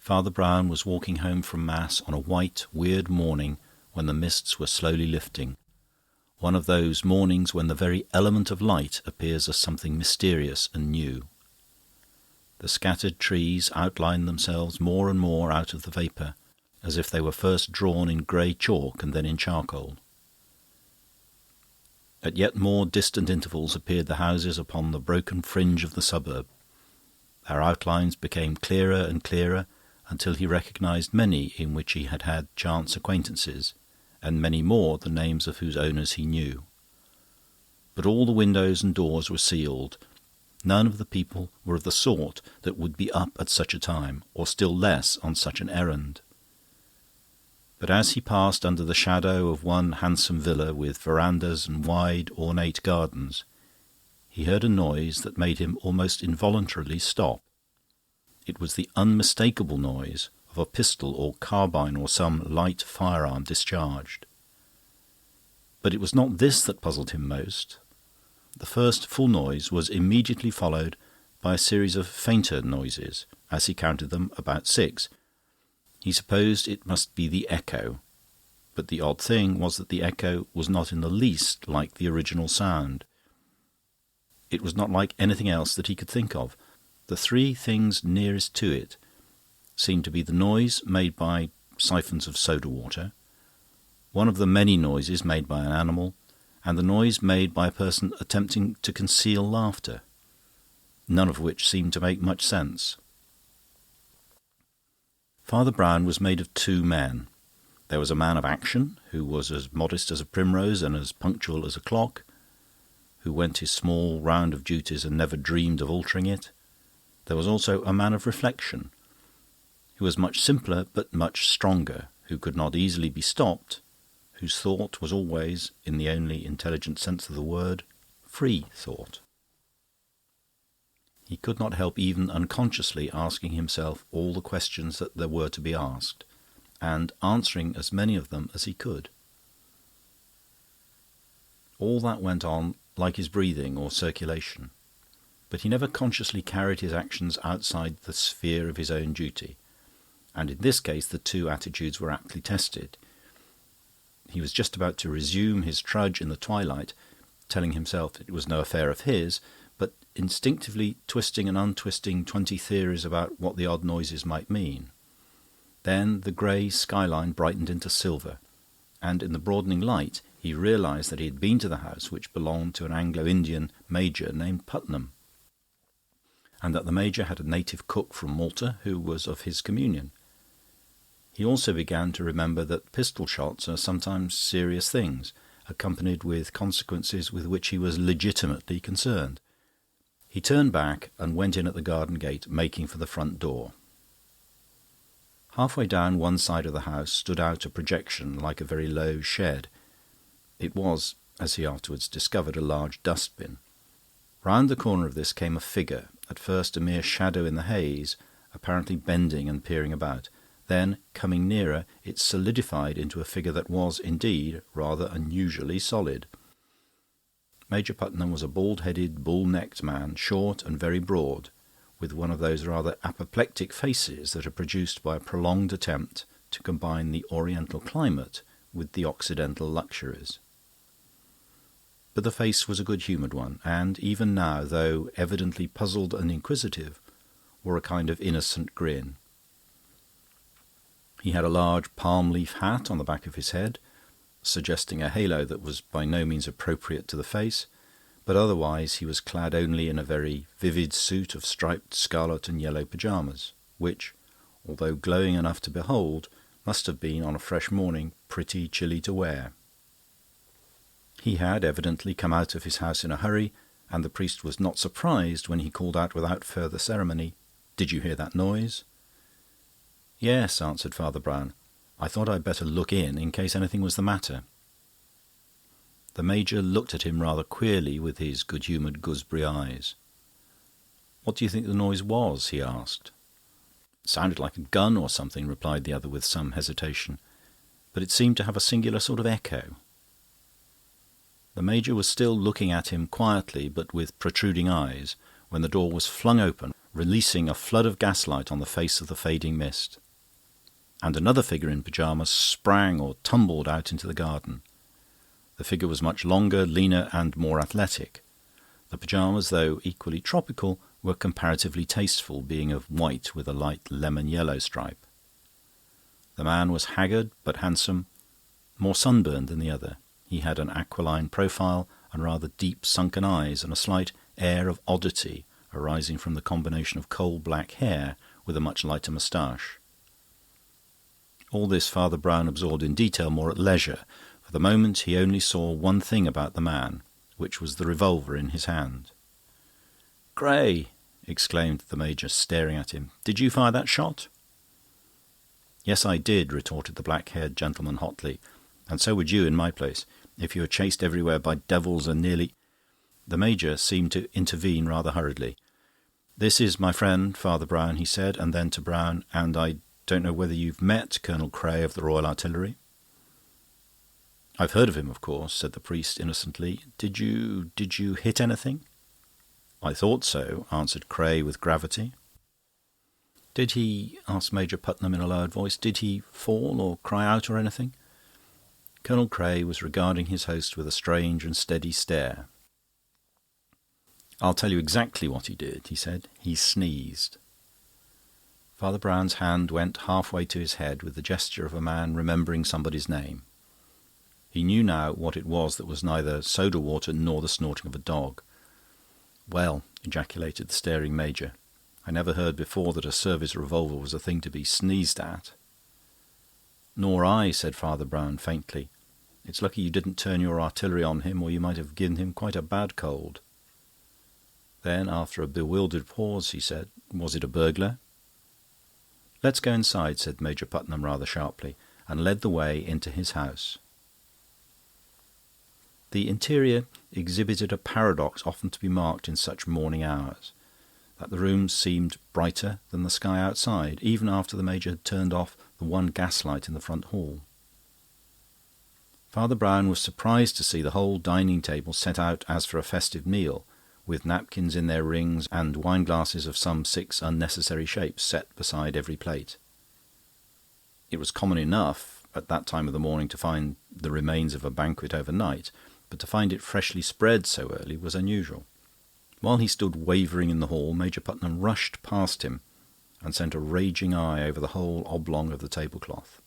Father Brown was walking home from Mass on a white, weird morning when the mists were slowly lifting, one of those mornings when the very element of light appears as something mysterious and new. The scattered trees outlined themselves more and more out of the vapour, as if they were first drawn in grey chalk and then in charcoal. At yet more distant intervals appeared the houses upon the broken fringe of the suburb. Their outlines became clearer and clearer until he recognised many in which he had had chance acquaintances, and many more the names of whose owners he knew. But all the windows and doors were sealed. None of the people were of the sort that would be up at such a time, or still less on such an errand. But as he passed under the shadow of one handsome villa with verandahs and wide, ornate gardens, he heard a noise that made him almost involuntarily stop. It was the unmistakable noise of a pistol or carbine or some light firearm discharged. But it was not this that puzzled him most. The first full noise was immediately followed by a series of fainter noises, as he counted them about 6. He supposed it must be the echo, but the odd thing was that the echo was not in the least like the original sound. It was not like anything else that he could think of. The 3 things nearest to it seemed to be the noise made by siphons of soda water, one of the many noises made by an animal, and the noise made by a person attempting to conceal laughter, none of which seemed to make much sense. Father Brown was made of 2 men. There was a man of action, who was as modest as a primrose and as punctual as a clock, who went his small round of duties and never dreamed of altering it. There was also a man of reflection, who was much simpler but much stronger, who could not easily be stopped, whose thought was always, in the only intelligent sense of the word, free thought. He could not help even unconsciously asking himself all the questions that there were to be asked, and answering as many of them as he could. All that went on like his breathing or circulation, but he never consciously carried his actions outside the sphere of his own duty, and in this case the 2 attitudes were aptly tested. He was just about to resume his trudge in the twilight, telling himself it was no affair of his, but instinctively twisting and untwisting 20 theories about what the odd noises might mean. Then the grey skyline brightened into silver, and in the broadening light he realised that he had been to the house which belonged to an Anglo-Indian major named Putnam, and that the major had a native cook from Malta who was of his communion. He also began to remember that pistol shots are sometimes serious things, accompanied with consequences with which he was legitimately concerned. He turned back and went in at the garden gate, making for the front door. Halfway down one side of the house stood out a projection like a very low shed. It was, as he afterwards discovered, a large dustbin. Round the corner of this came a figure, at first a mere shadow in the haze, apparently bending and peering about. Then, coming nearer, it solidified into a figure that was, indeed, rather unusually solid. Major Putnam was a bald-headed, bull-necked man, short and very broad, with one of those rather apoplectic faces that are produced by a prolonged attempt to combine the Oriental climate with the Occidental luxuries. But the face was a good-humoured one, and even now, though evidently puzzled and inquisitive, wore a kind of innocent grin. He had a large palm-leaf hat on the back of his head, suggesting a halo that was by no means appropriate to the face, but otherwise he was clad only in a very vivid suit of striped scarlet and yellow pyjamas, which, although glowing enough to behold, must have been, on a fresh morning, pretty chilly to wear. He had evidently come out of his house in a hurry, and the priest was not surprised when he called out without further ceremony, "Did you hear that noise?" "Yes," answered Father Brown. "I thought I'd better look in case anything was the matter." The Major looked at him rather queerly with his good-humoured gooseberry eyes. "What do you think the noise was?" he asked. "Sounded like a gun or something," replied the other with some hesitation, "but it seemed to have a singular sort of echo." The Major was still looking at him quietly but with protruding eyes when the door was flung open releasing a flood of gaslight on the face of the fading mist. And another figure in pyjamas sprang or tumbled out into the garden. The figure was much longer, leaner, and more athletic. The pyjamas, though equally tropical, were comparatively tasteful, being of white with a light lemon-yellow stripe. The man was haggard but handsome, more sunburned than the other. He had an aquiline profile and rather deep sunken eyes, and a slight air of oddity arising from the combination of coal-black hair with a much lighter moustache. All this Father Brown absorbed in detail more at leisure. For the moment he only saw one thing about the man, which was the revolver in his hand. "Cray!" exclaimed the Major, staring at him. "Did you fire that shot?" "Yes, I did," retorted the black-haired gentleman hotly. "And so would you in my place, if you were chased everywhere by devils and nearly—" The Major seemed to intervene rather hurriedly. "This is my friend, Father Brown," he said, and then to Brown, "And I don't know whether you've met Colonel Cray of the Royal Artillery?" "I've heard of him, of course," said the priest innocently. Did you hit anything?" "I thought so," answered Cray with gravity. "Did he," asked Major Putnam in a lowered voice, "did he fall or cry out or anything?" Colonel Cray was regarding his host with a strange and steady stare. "I'll tell you exactly what he did," he said. "He sneezed." Father Brown's hand went halfway to his head with the gesture of a man remembering somebody's name. He knew now what it was that was neither soda water nor the snorting of a dog. "Well," ejaculated the staring Major, "I never heard before that a service revolver was a thing to be sneezed at." "Nor I," said Father Brown faintly. "It's lucky you didn't turn your artillery on him, or you might have given him quite a bad cold." Then, after a bewildered pause, he said, "Was it a burglar?" "Let's go inside," said Major Putnam rather sharply, and led the way into his house. The interior exhibited a paradox often to be marked in such morning hours, that the rooms seemed brighter than the sky outside, even after the Major had turned off the one gaslight in the front hall. Father Brown was surprised to see the whole dining table set out as for a festive meal, with napkins in their rings and wine-glasses of some 6 unnecessary shapes set beside every plate. It was common enough at that time of the morning to find the remains of a banquet overnight, but to find it freshly spread so early was unusual. While he stood wavering in the hall, Major Putnam rushed past him and sent a raging eye over the whole oblong of the tablecloth.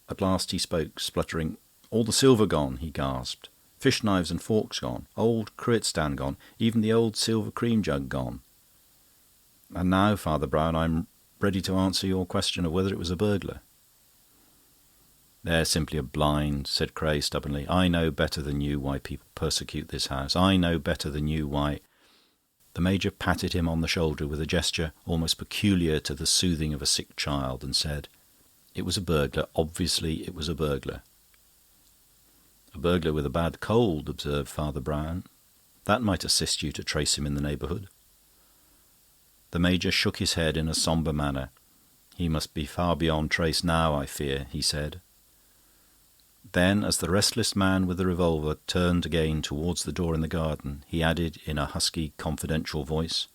At last he spoke, spluttering. "All the silver gone," he gasped. "Fish knives and forks gone. Old cruet stand gone. Even the old silver cream jug gone. And now, Father Brown, I'm ready to answer your question of whether it was a burglar." "They're simply a blind," said Cray stubbornly. "I know better than you why people persecute this house. I know better than you why—" The Major patted him on the shoulder with a gesture almost peculiar to the soothing of a sick child, and said, "It was a burglar. Obviously it was a burglar." "A burglar with a bad cold," observed Father Brown. "That might assist you to trace him in the neighbourhood." The Major shook his head in a sombre manner. "He must be far beyond trace now, I fear," he said. Then, as the restless man with the revolver turned again towards the door in the garden, he added in a husky, confidential voice,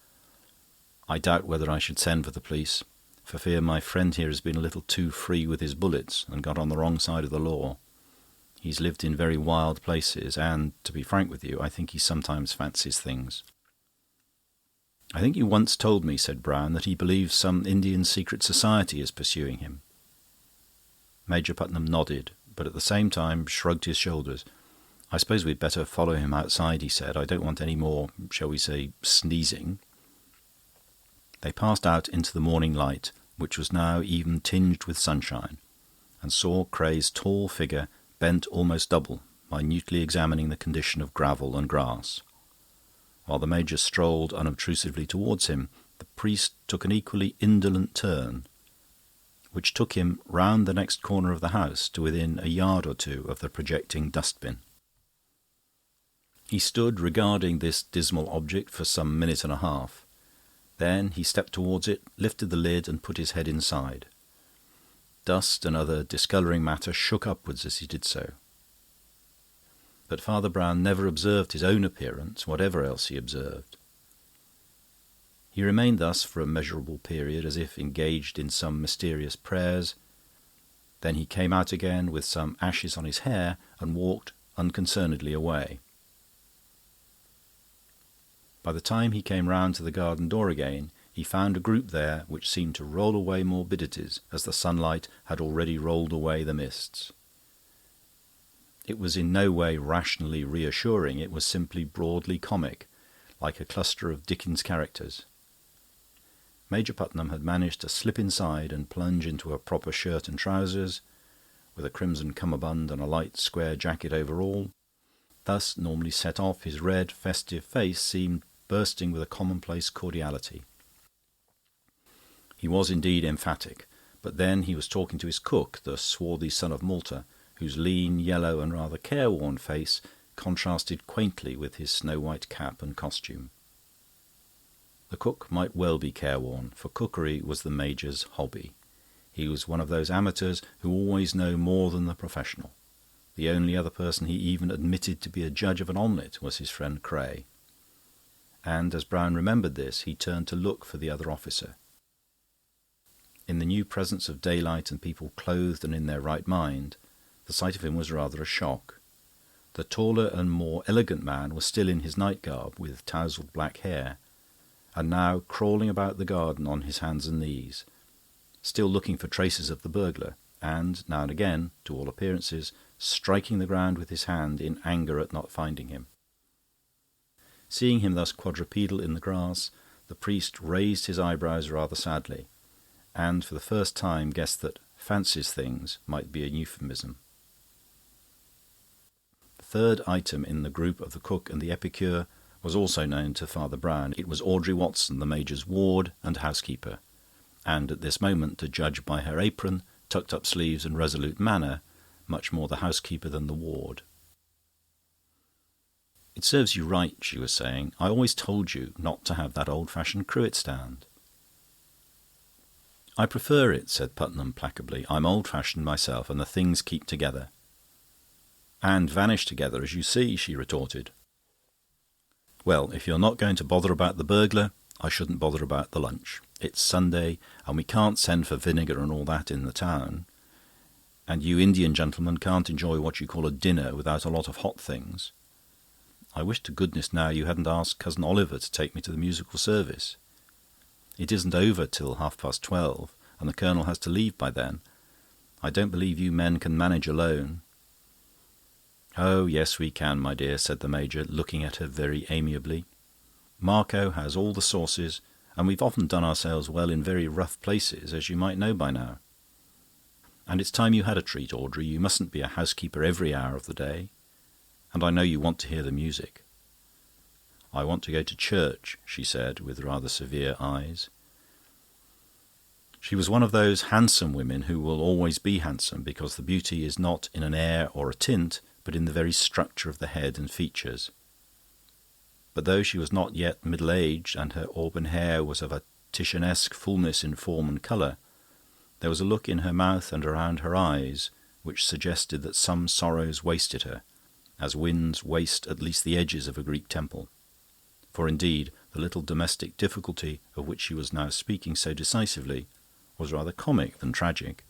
"I doubt whether I should send for the police, for fear my friend here has been a little too free with his bullets and got on the wrong side of the law. He's lived in very wild places, and, to be frank with you, I think he sometimes fancies things." "I think you once told me," said Brown, "that he believes some Indian secret society is pursuing him." Major Putnam nodded, but at the same time shrugged his shoulders. "I suppose we'd better follow him outside," he said. "I don't want any more, shall we say, sneezing." They passed out into the morning light, which was now even tinged with sunshine, and saw Cray's tall figure bent almost double, minutely examining the condition of gravel and grass. While the Major strolled unobtrusively towards him, the priest took an equally indolent turn, which took him round the next corner of the house to within a yard or two of the projecting dustbin. He stood regarding this dismal object for some minute and a half. Then he stepped towards it, lifted the lid, and put his head inside. Dust and other discolouring matter shook upwards as he did so. But Father Brown never observed his own appearance, whatever else he observed. He remained thus for a measurable period, as if engaged in some mysterious prayers. Then he came out again with some ashes on his hair and walked unconcernedly away. By the time he came round to the garden door again, he found a group there which seemed to roll away morbidities as the sunlight had already rolled away the mists. It was in no way rationally reassuring, it was simply broadly comic, like a cluster of Dickens characters. Major Putnam had managed to slip inside and plunge into a proper shirt and trousers, with a crimson cummerbund and a light square jacket over all. Thus normally set off, his red, festive face seemed bursting with a commonplace cordiality. He was indeed emphatic, but then he was talking to his cook, the swarthy son of Malta, whose lean, yellow, and rather careworn face contrasted quaintly with his snow-white cap and costume. The cook might well be careworn, for cookery was the Major's hobby. He was one of those amateurs who always know more than the professional. The only other person he even admitted to be a judge of an omelette was his friend Cray. And as Brown remembered this, he turned to look for the other officer. In the new presence of daylight and people clothed and in their right mind, the sight of him was rather a shock. The taller and more elegant man was still in his night-garb, with tousled black hair, and now crawling about the garden on his hands and knees, still looking for traces of the burglar, and, now and again, to all appearances, striking the ground with his hand in anger at not finding him. Seeing him thus quadrupedal in the grass, the priest raised his eyebrows rather sadly, and for the first time guessed that "fancies things" might be a euphemism. The third item in the group of the cook and the epicure was also known to Father Brown. It was Audrey Watson, the Major's ward and housekeeper, and at this moment, to judge by her apron, tucked-up sleeves and resolute manner, much more the housekeeper than the ward. "It serves you right," she was saying. "I always told you not to have that old-fashioned cruet stand." "I prefer it," said Putnam placably. "I'm old-fashioned myself, and the things keep together." "And vanish together, as you see," she retorted. "Well, if you're not going to bother about the burglar, I shouldn't bother about the lunch. It's Sunday, and we can't send for vinegar and all that in the town. And you Indian gentlemen can't enjoy what you call a dinner without a lot of hot things. I wish to goodness now you hadn't asked Cousin Oliver to take me to the musical service. It isn't over till 12:30, and the Colonel has to leave by then. I don't believe you men can manage alone." "Oh, yes, we can, my dear," said the Major, looking at her very amiably. "Marco has all the sauces, and we've often done ourselves well in very rough places, as you might know by now. And it's time you had a treat, Audrey. You mustn't be a housekeeper every hour of the day. And I know you want to hear the music." "I want to go to church," she said, with rather severe eyes. She was one of those handsome women who will always be handsome, because the beauty is not in an air or a tint, but in the very structure of the head and features. But though she was not yet middle-aged, and her auburn hair was of a Titianesque fullness in form and colour, there was a look in her mouth and around her eyes which suggested that some sorrows wasted her, as winds waste at least the edges of a Greek temple. For indeed, the little domestic difficulty of which she was now speaking so decisively was rather comic than tragic.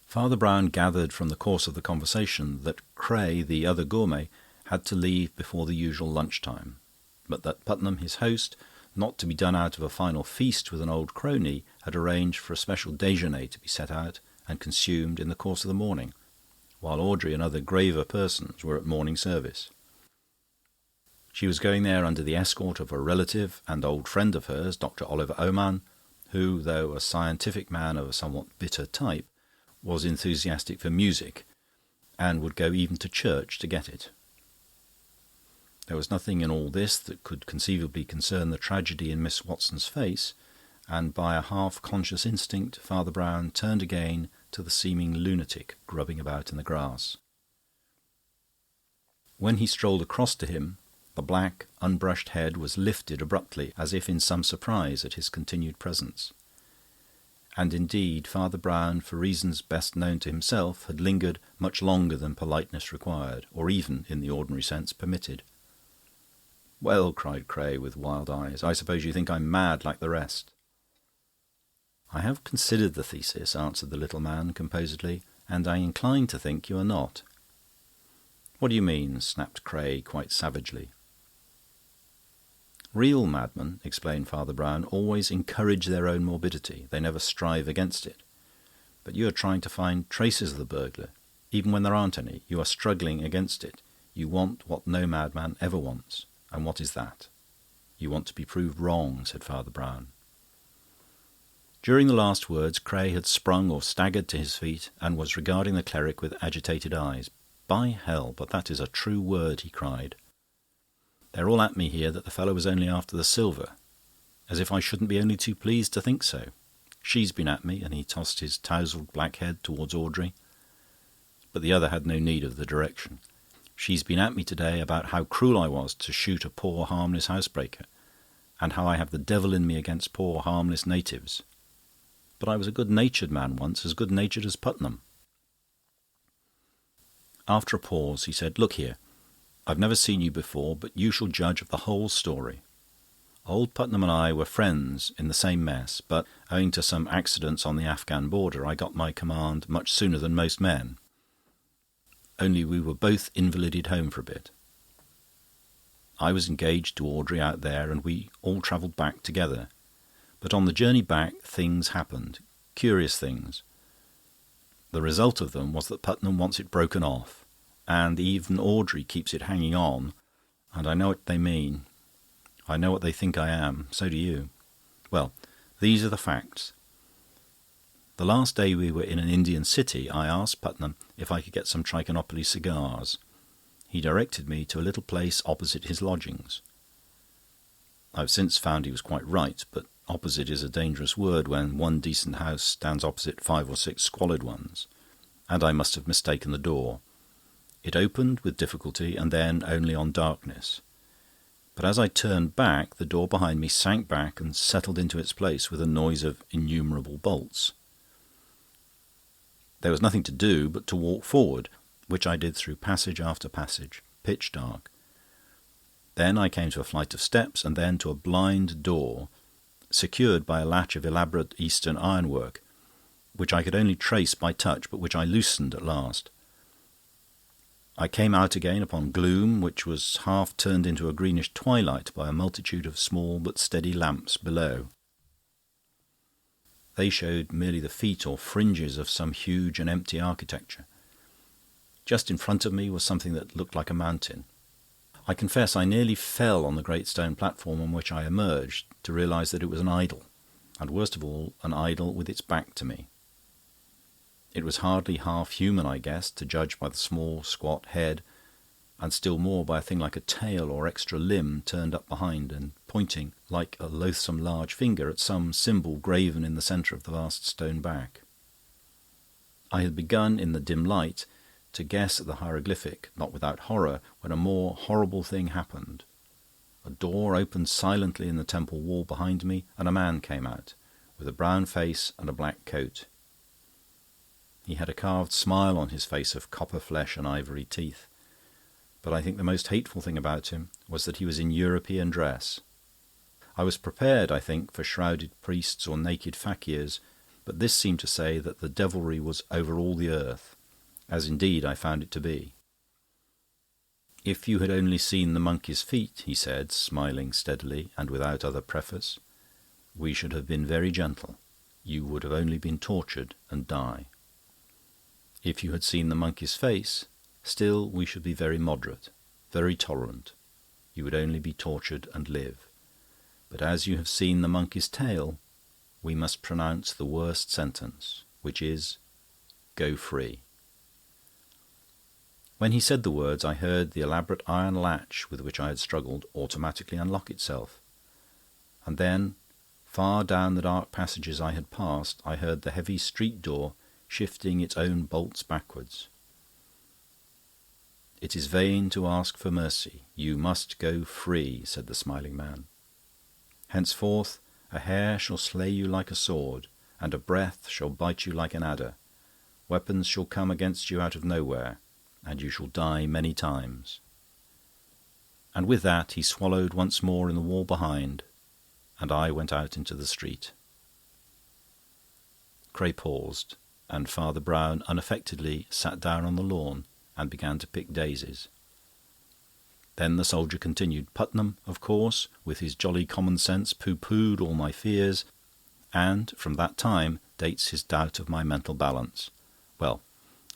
Father Brown gathered from the course of the conversation that Cray, the other gourmet, had to leave before the usual lunch-time, but that Putnam, his host, not to be done out of a final feast with an old crony, had arranged for a special déjeuner to be set out and consumed in the course of the morning, while Audrey and other graver persons were at morning service. She was going there under the escort of a relative and old friend of hers, Dr. Oliver Oman, who, though a scientific man of a somewhat bitter type, was enthusiastic for music, and would go even to church to get it. There was nothing in all this that could conceivably concern the tragedy in Miss Watson's face, and by a half-conscious instinct Father Brown turned again to the seeming lunatic grubbing about in the grass. When he strolled across to him, the black, unbrushed head was lifted abruptly, as if in some surprise at his continued presence. And indeed, Father Brown, for reasons best known to himself, had lingered much longer than politeness required, or even, in the ordinary sense, permitted. "Well," cried Cray, with wild eyes, "I suppose you think I'm mad like the rest." "I have considered the thesis," answered the little man composedly, "and I incline to think you are not." "What do you mean?" snapped Cray quite savagely. "Real madmen," explained Father Brown, "always encourage their own morbidity. They never strive against it. But you are trying to find traces of the burglar. Even when there aren't any, you are struggling against it. You want what no madman ever wants. And what is that? You want to be proved wrong," said Father Brown. During the last words, Cray had sprung or staggered to his feet and was regarding the cleric with agitated eyes. "By hell, but that is a true word," he cried. "They're all at me here that the fellow was only after the silver, as if I shouldn't be only too pleased to think so. She's been at me," and he tossed his tousled black head towards Audrey. But the other had no need of the direction. "She's been at me today about how cruel I was to shoot a poor harmless housebreaker, and how I have the devil in me against poor harmless natives. But I was a good-natured man once, as good-natured as Putnam." After a pause he said, "Look here, I've never seen you before, but you shall judge of the whole story. Old Putnam and I were friends in the same mess, but owing to some accidents on the Afghan border, I got my command much sooner than most men. Only we were both invalided home for a bit. I was engaged to Audrey out there, and we all travelled back together. But on the journey back, things happened, curious things. The result of them was that Putnam wants it broken off, and even Audrey keeps it hanging on, and I know what they mean. I know what they think I am. So do you. Well, these are the facts. The last day we were in an Indian city, I asked Putnam if I could get some Trichinopoly cigars. He directed me to a little place opposite his lodgings. I've since found he was quite right, but opposite is a dangerous word when one decent house stands opposite 5 or 6 squalid ones, and I must have mistaken the door. It opened with difficulty, and then only on darkness. But as I turned back, the door behind me sank back and settled into its place with a noise of innumerable bolts. There was nothing to do but to walk forward, which I did through passage after passage, pitch dark. Then I came to a flight of steps, and then to a blind door, secured by a latch of elaborate Eastern ironwork, which I could only trace by touch, but which I loosened at last. I came out again upon gloom, which was half turned into a greenish twilight by a multitude of small but steady lamps below. They showed merely the feet or fringes of some huge and empty architecture. Just in front of me was something that looked like a mountain. I confess I nearly fell on the great stone platform on which I emerged, to realise that it was an idol, and worst of all, an idol with its back to me. It was hardly half human, I guessed, to judge by the small, squat head, and still more by a thing like a tail or extra limb turned up behind and pointing like a loathsome large finger at some symbol graven in the centre of the vast stone back. I had begun, in the dim light, to guess at the hieroglyphic, not without horror, when a more horrible thing happened. A door opened silently in the temple wall behind me, and a man came out, with a brown face and a black coat. He had a carved smile on his face of copper flesh and ivory teeth. But I think the most hateful thing about him was that he was in European dress. I was prepared, I think, for shrouded priests or naked fakirs, but this seemed to say that the devilry was over all the earth, as indeed I found it to be. "If you had only seen the monkey's feet," he said, smiling steadily and without other preface, "we should have been very gentle. You would have only been tortured and die. If you had seen the monkey's face, still we should be very moderate, very tolerant. You would only be tortured and live. But as you have seen the monkey's tail, we must pronounce the worst sentence, which is, go free." When he said the words, I heard the elaborate iron latch with which I had struggled automatically unlock itself. And then, far down the dark passages I had passed, I heard the heavy street door shifting its own bolts backwards. "It is vain to ask for mercy. You must go free," said the smiling man. "Henceforth a hair shall slay you like a sword, and a breath shall bite you like an adder. Weapons shall come against you out of nowhere, and you shall die many times." And with that he swallowed once more in the wall behind, and I went out into the street. Cray paused, and Father Brown unaffectedly sat down on the lawn and began to pick daisies. Then the soldier continued. Putnam, of course, with his jolly common sense, pooh-poohed all my fears, and from that time dates his doubt of my mental balance. Well,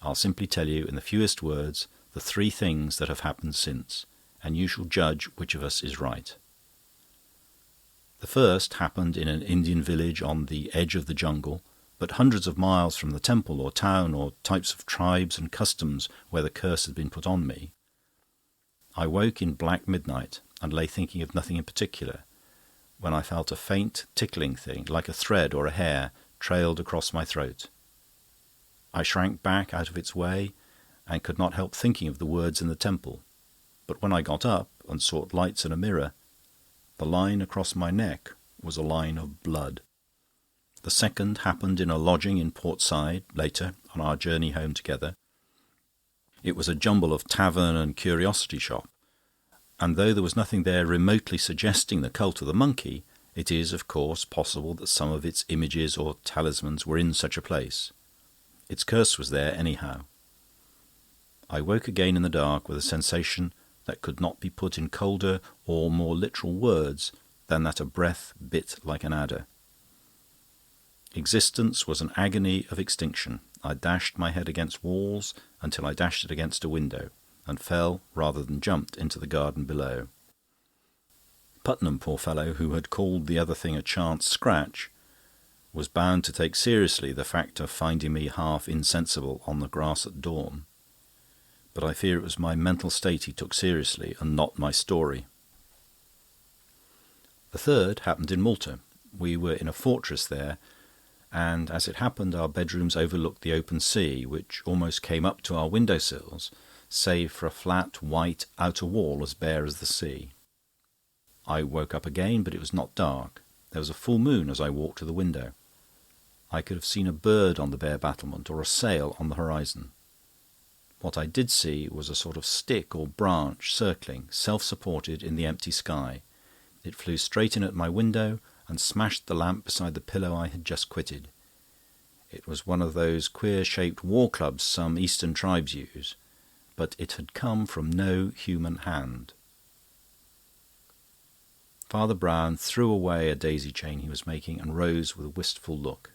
I'll simply tell you in the fewest words the 3 things that have happened since, and you shall judge which of us is right. The first happened in an Indian village on the edge of the jungle, but hundreds of miles from the temple or town or types of tribes and customs where the curse had been put on me. I woke in black midnight and lay thinking of nothing in particular, when I felt a faint tickling thing, like a thread or a hair, trailed across my throat. I shrank back out of its way and could not help thinking of the words in the temple. But when I got up and sought lights in a mirror, the line across my neck was a line of blood. The second happened in a lodging in Port Said, later, on our journey home together. It was a jumble of tavern and curiosity shop, and though there was nothing there remotely suggesting the cult of the monkey, it is, of course, possible that some of its images or talismans were in such a place. Its curse was there anyhow. I woke again in the dark with a sensation that could not be put in colder or more literal words than that a breath bit like an adder. Existence was an agony of extinction. I dashed my head against walls until I dashed it against a window, and fell, rather than jumped, into the garden below. Putnam, poor fellow, who had called the other thing a chance scratch, was bound to take seriously the fact of finding me half insensible on the grass at dawn. But I fear it was my mental state he took seriously, and not my story. The third happened in Malta. We were in a fortress there, and as it happened our bedrooms overlooked the open sea, which almost came up to our window-sills, save for a flat white outer wall as bare as the sea. I woke up again, but it was not dark. There was a full moon as I walked to the window. I could have seen a bird on the bare battlement or a sail on the horizon. What I did see was a sort of stick or branch circling, self-supported, in the empty sky. It flew straight in at my window and smashed the lamp beside the pillow I had just quitted. It was one of those queer-shaped war clubs some Eastern tribes use, but it had come from no human hand. Father Brown threw away a daisy chain he was making and rose with a wistful look.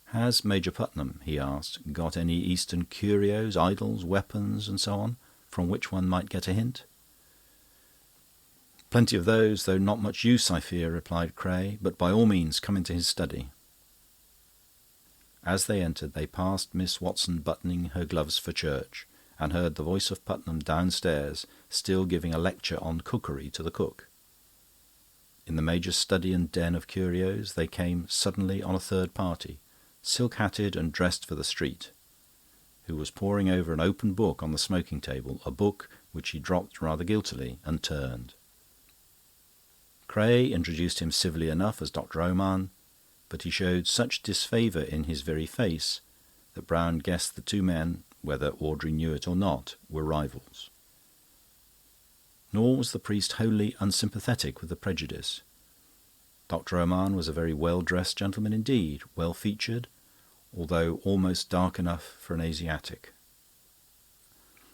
"Has Major Putnam," he asked, "got any Eastern curios, idols, weapons, and so on, from which one might get a hint?" "Plenty of those, though not much use, I fear," replied Cray. "But by all means come into his study." As they entered, they passed Miss Watson buttoning her gloves for church, and heard the voice of Putnam downstairs still giving a lecture on cookery to the cook. In the Major's study and den of curios they came suddenly on a third party, silk-hatted and dressed for the street, who was poring over an open book on the smoking-table, a book which he dropped rather guiltily and turned. Cray introduced him civilly enough as Dr. Oman, but he showed such disfavour in his very face that Brown guessed the 2 men, whether Audrey knew it or not, were rivals. Nor was the priest wholly unsympathetic with the prejudice. Dr. Oman was a very well-dressed gentleman indeed, well-featured, although almost dark enough for an Asiatic.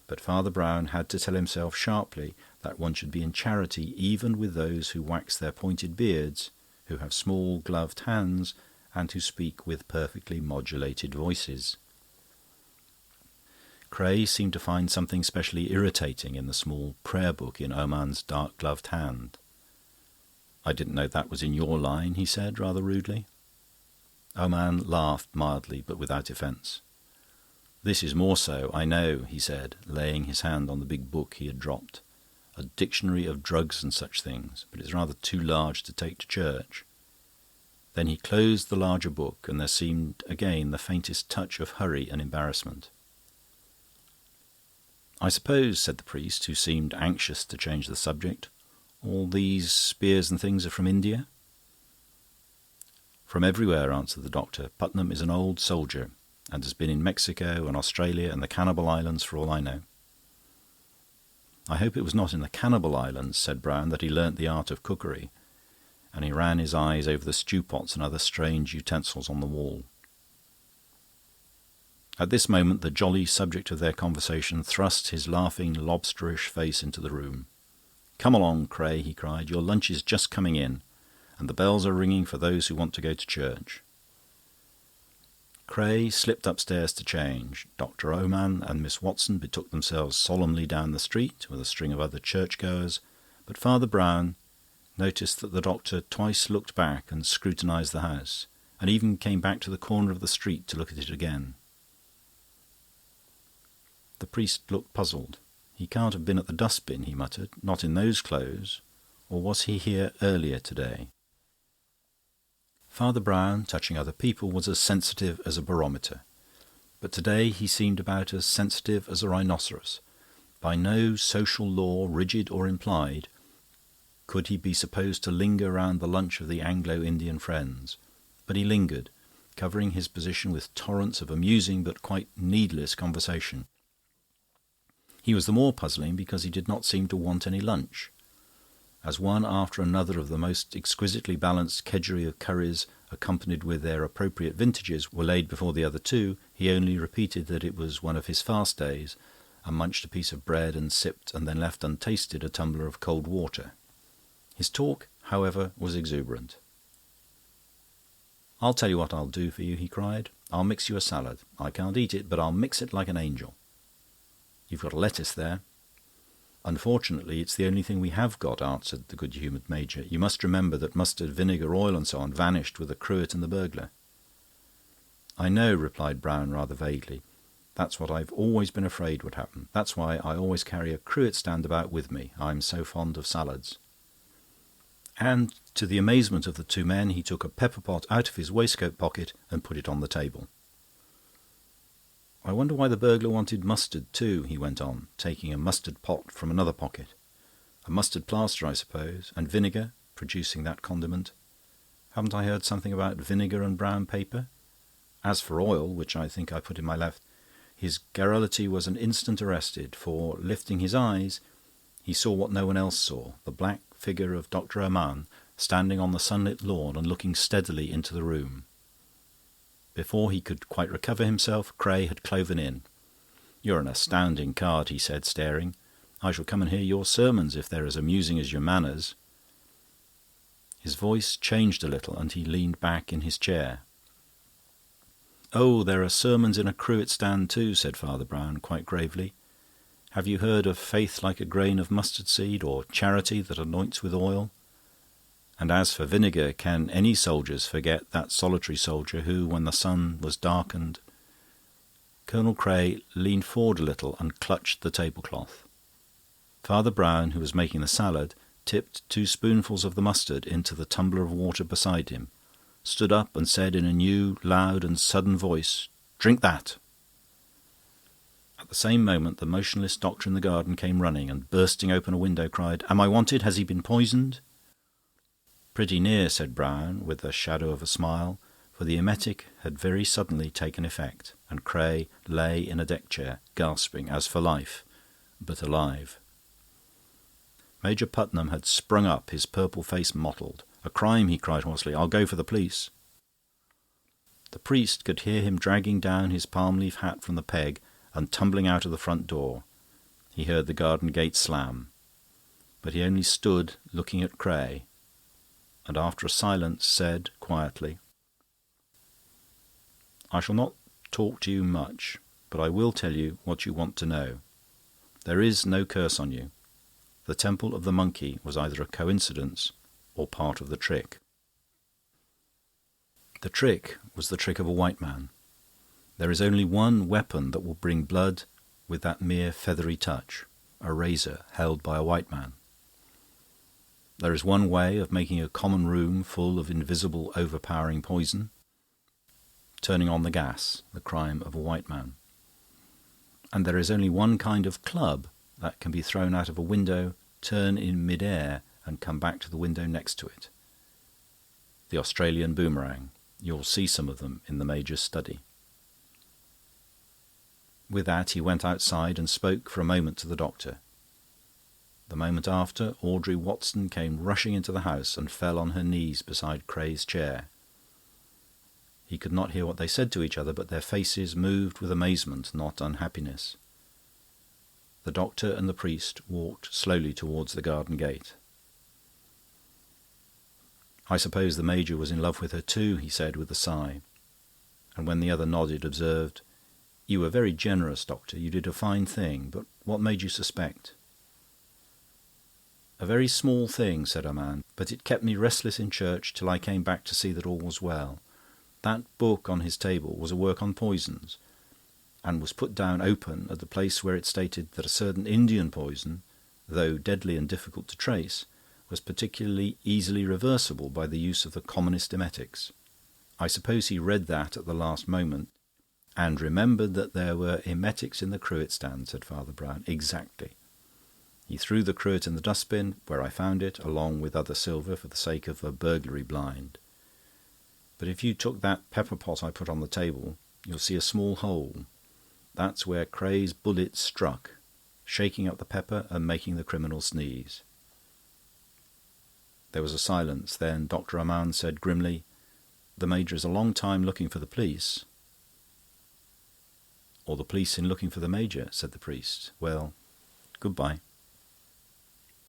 But Father Brown had to tell himself sharply that one should be in charity even with those who wax their pointed beards, who have small gloved hands, and who speak with perfectly modulated voices. Cray seemed to find something specially irritating in the small prayer book in Oman's dark-gloved hand. "I didn't know that was in your line," he said, rather rudely. Oman laughed mildly, but without offence. "This is more so, I know," he said, laying his hand on the big book he had dropped. "A dictionary of drugs and such things, but it's rather too large to take to church." Then he closed the larger book, and there seemed again the faintest touch of hurry and embarrassment. "I suppose," said the priest, who seemed anxious to change the subject, "all these spears and things are from India?" "From everywhere," answered the doctor. "Putnam is an old soldier, and has been in Mexico and Australia and the Cannibal Islands for all I know." "I hope it was not in the Cannibal Islands," said Brown, "that he learnt the art of cookery." And he ran his eyes over the stew-pots and other strange utensils on the wall. At this moment the jolly subject of their conversation thrust his laughing, lobsterish face into the room. "Come along, Cray," he cried. "Your lunch is just coming in, and the bells are ringing for those who want to go to church." Cray slipped upstairs to change. Dr. Oman and Miss Watson betook themselves solemnly down the street with a string of other churchgoers, but Father Brown noticed that the doctor twice looked back and scrutinised the house, and even came back to the corner of the street to look at it again. The priest looked puzzled. "He can't have been at the dustbin," he muttered. "Not in those clothes. Or was he here earlier today?" Father Brown, touching other people, was as sensitive as a barometer. But today he seemed about as sensitive as a rhinoceros. By no social law, rigid or implied, could he be supposed to linger round the lunch of the Anglo-Indian friends. But he lingered, covering his position with torrents of amusing but quite needless conversation. He was the more puzzling because he did not seem to want any lunch. As one after another of the most exquisitely balanced kedgeree of curries, accompanied with their appropriate vintages, were laid before the other two, he only repeated that it was one of his fast days, and munched a piece of bread and sipped and then left untasted a tumbler of cold water. His talk, however, was exuberant. "I'll tell you what I'll do for you," he cried. "I'll mix you a salad. I can't eat it, but I'll mix it like an angel. You've got a lettuce there." "Unfortunately, it's the only thing we have got," answered the good-humoured Major. "You must remember that mustard, vinegar, oil, and so on vanished with the cruet and the burglar." "I know," replied Brown rather vaguely. "That's what I've always been afraid would happen. That's why I always carry a cruet stand about with me. I'm so fond of salads." And, to the amazement of the two men, he took a pepper-pot out of his waistcoat pocket and put it on the table. "I wonder why the burglar wanted mustard too," he went on, taking a mustard pot from another pocket. "A mustard plaster, I suppose, and vinegar," producing that condiment. "Haven't I heard something about vinegar and brown paper? As for oil, which I think I put in my left..." His garrulity was an instant arrested, for, lifting his eyes, he saw what no one else saw, the black figure of Dr. Oman standing on the sunlit lawn and looking steadily into the room. Before he could quite recover himself, Cray had cloven in. "You're an astounding card," he said, staring. "I shall come and hear your sermons if they're as amusing as your manners." His voice changed a little, and he leaned back in his chair. "Oh, there are sermons in a cruet stand too," said Father Brown, quite gravely. "Have you heard of faith like a grain of mustard seed, or charity that anoints with oil? And as for vinegar, can any soldiers forget that solitary soldier who, when the sun was darkened..." Colonel Cray leaned forward a little and clutched the tablecloth. Father Brown, who was making the salad, tipped 2 spoonfuls of the mustard into the tumbler of water beside him, stood up and said in a new, loud and sudden voice, "Drink that!" At the same moment the motionless doctor in the garden came running, and bursting open a window cried, "Am I wanted? Has he been poisoned?" "Pretty near," said Brown, with the shadow of a smile, for the emetic had very suddenly taken effect, and Cray lay in a deck-chair, gasping as for life, but alive. Major Putnam had sprung up, his purple face mottled. "A crime!" he cried hoarsely. "I'll go for the police." The priest could hear him dragging down his palm-leaf hat from the peg and tumbling out of the front door. He heard the garden gate slam. But he only stood looking at Cray, and after a silence said quietly, "I shall not talk to you much, but I will tell you what you want to know. There is no curse on you. The temple of the monkey was either a coincidence or part of the trick. The trick was the trick of a white man. There is only one weapon that will bring blood with that mere feathery touch, a razor held by a white man. There is one way of making a common room full of invisible, overpowering poison: turning on the gas, the crime of a white man. And there is only one kind of club that can be thrown out of a window, turn in mid-air, and come back to the window next to it. The Australian boomerang. You'll see some of them in the Major's study." With that he went outside and spoke for a moment to the doctor. The moment after, Audrey Watson came rushing into the house and fell on her knees beside Cray's chair. He could not hear what they said to each other, but their faces moved with amazement, not unhappiness. The doctor and the priest walked slowly towards the garden gate. "I suppose the Major was in love with her too," he said with a sigh. And when the other nodded, observed, "You were very generous, Doctor. You did a fine thing. But what made you suspect?" "A very small thing," said our man, "but it kept me restless in church till I came back to see that all was well. That book on his table was a work on poisons, and was put down open at the place where it stated that a certain Indian poison, though deadly and difficult to trace, was particularly easily reversible by the use of the commonest emetics. I suppose he read that at the last moment, and remembered that there were emetics in the cruet stand," said Father Brown. "Exactly. He threw the cruet in the dustbin, where I found it, along with other silver, for the sake of a burglary blind. But if you took that pepper pot I put on the table, you'll see a small hole. That's where Cray's bullet struck, shaking up the pepper and making the criminal sneeze." There was a silence. Then Dr. Armand said grimly, "The Major is a long time looking for the police." "Or the police in looking for the Major," said the priest. "Well, good-bye."